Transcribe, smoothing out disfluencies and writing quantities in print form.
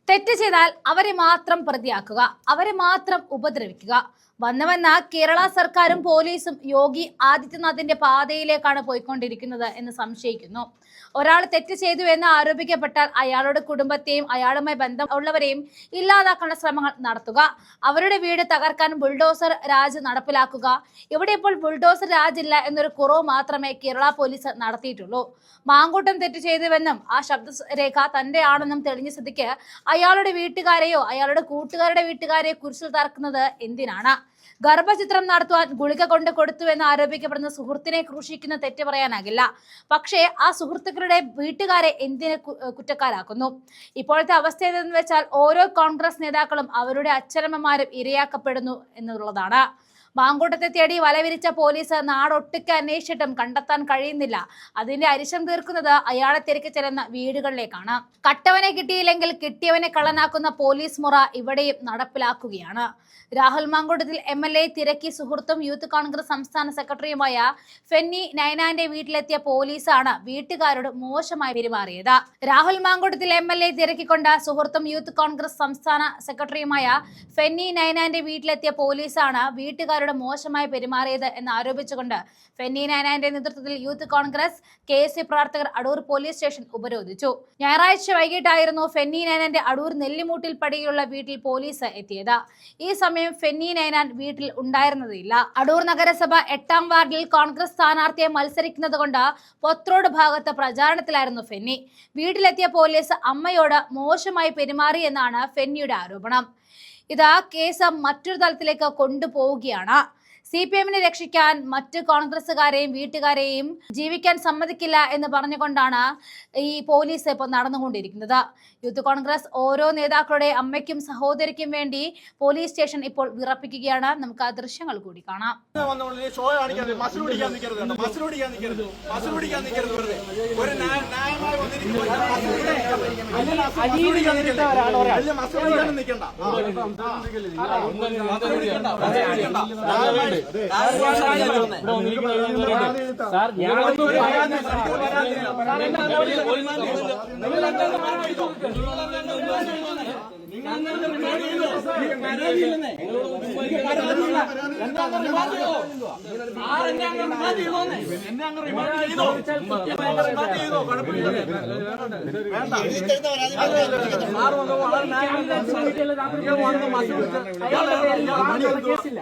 തെറ്റ് ചെയ്താൽ അവരെ മാത്രം പ്രതിയാക്കുക, അവരെ മാത്രം ഉപദ്രവിക്കുക. വന്നുവെന്ന കേരള സർക്കാരും പോലീസും യോഗി ആദിത്യനാഥിന്റെ പാതയിലേക്കാണ് പോയിക്കൊണ്ടിരിക്കുന്നത് എന്ന് സംശയിക്കുന്നു. ഒരാൾ തെറ്റ് ചെയ്തു എന്ന് ആരോപിക്കപ്പെട്ടാൽ അയാളുടെ കുടുംബത്തെയും അയാളുമായി ബന്ധം ഉള്ളവരെയും ഇല്ലാതാക്കാനുള്ള ശ്രമങ്ങൾ നടത്തുക, അവരുടെ വീട് തകർക്കാൻ ബുൾഡോസർ രാജ് നടപ്പിലാക്കുക. ഇവിടെ ഇപ്പോൾ ബുൾഡോസർ രാജ് ഇല്ല എന്നൊരു കുറവ് മാത്രമേ കേരള പോലീസ് നടത്തിയിട്ടുള്ളൂ. മാങ്കൂട്ടം തെറ്റ് ചെയ്തുവെന്നും ആ ശബ്ദരേഖ തന്റെ ആണെന്നും തെളിഞ്ഞ സ്ഥിതിക്ക് അയാളുടെ വീട്ടുകാരെയോ അയാളുടെ കൂട്ടുകാരുടെ വീട്ടുകാരെയോ കുരിശിൽ തറക്കുന്നത് എന്തിനാണ്? ഗർഭചിത്രം നടത്തുവാൻ ഗുളിക കൊണ്ട് കൊടുത്തുവെന്ന് ആരോപിക്കപ്പെടുന്ന സുഹൃത്തിനെ ക്രൂശിക്കുന്ന തെറ്റ് പറയാനാകില്ല. പക്ഷേ ആ സുഹൃത്തുക്കളുടെ വീട്ടുകാരെ എന്തിനെ കുറ്റക്കാരാക്കുന്നു? ഇപ്പോഴത്തെ അവസ്ഥ എന്തെന്ന് വെച്ചാൽ ഓരോ കോൺഗ്രസ് നേതാക്കളും അവരുടെ അച്ഛനമ്മമാരും ഇരയാക്കപ്പെടുന്നു എന്നുള്ളതാണ്. മാങ്കൂട്ടത്തെ തേടി വലവിരിച്ച പോലീസ് നാടൊട്ടുക്ക് അന്വേഷിച്ചിട്ടും കണ്ടെത്താൻ കഴിയുന്നില്ല. അതിന്റെ അരിശം തീർക്കുന്നത് അയാളെ തിരക്കി ചെല്ലുന്ന വീടുകളിലേക്കാണ്. കട്ടവനെ കിട്ടിയില്ലെങ്കിൽ കിട്ടിയവനെ കള്ളനാക്കുന്ന പോലീസ് മുറ ഇവിടെയും നടപ്പിലാക്കുകയാണ്. രാഹുൽ മാങ്കൂട്ടത്തിൽ MLA തിരക്കി സുഹൃത്തും യൂത്ത് കോൺഗ്രസ് സംസ്ഥാന സെക്രട്ടറിയുമായ ഫെന്നി നൈനാന്റെ വീട്ടിലെത്തിയ പോലീസാണ് വീട്ടുകാരോട് മോശമായി പെരുമാറിയത്. രാഹുൽ മാങ്കൂട്ടത്തിൽ MLA തിരക്കിക്കൊണ്ട് സുഹൃത്തും യൂത്ത് കോൺഗ്രസ് സംസ്ഥാന സെക്രട്ടറിയുമായ ഫെന്നി നൈനാന്റെ വീട്ടിലെത്തിയ പോലീസാണ് വീട്ടുകാരോട് മോശമായി പെരുമാറിയത് എന്ന് ആരോപിച്ചുകൊണ്ട് ഫെന്നി നൈനാന്റെ നേതൃത്വത്തിൽ യൂത്ത് കോൺഗ്രസ് KSU പ്രവർത്തകർ അടൂർ പോലീസ് സ്റ്റേഷൻ ഉപരോധിച്ചു. ഞായറാഴ്ച വൈകിട്ടായിരുന്നു ഫെന്നി നൈനാന്റെ അടൂർ നെല്ലിമൂട്ടിൽ പടിയുള്ള വീട്ടിൽ പോലീസ് എത്തിയത്. ഈ സമയം ഫെന്നി നൈനാൻ വീട്ടിൽ ഉണ്ടായിരുന്നതില്ല. അടൂർ നഗരസഭ 8ാം വാർഡിൽ കോൺഗ്രസ് സ്ഥാനാർത്ഥിയെ മത്സരിക്കുന്നത് കൊണ്ട് പൊത്രോട് ഭാഗത്ത് പ്രചാരണത്തിലായിരുന്നു ഫെന്നി. വീട്ടിലെത്തിയ പോലീസ് അമ്മയോട് മോശമായി പെരുമാറി എന്നാണ് ഫെന്നിയുടെ ആരോപണം. ഇത് കേസ് മറ്റൊരു തലത്തിലേക്ക് കൊണ്ടുപോവുകയാണ്. CPMനെ രക്ഷിക്കാൻ മറ്റ് കോൺഗ്രസുകാരെയും വീട്ടുകാരെയും ജീവിക്കാൻ സമ്മതിക്കില്ല എന്ന് പറഞ്ഞുകൊണ്ടാണ് ഈ പോലീസ് ഇപ്പോൾ നടന്നുകൊണ്ടിരിക്കുന്നത്. യൂത്ത് കോൺഗ്രസ് ഓരോ നേതാക്കളുടെ അമ്മയ്ക്കും സഹോദരിക്കും വേണ്ടി പോലീസ് സ്റ്റേഷൻ ഇപ്പോൾ വിറപ്പിക്കുകയാണ്. നമുക്ക് ആ ദൃശ്യങ്ങൾ കൂടി കാണാം. കേസില്ല.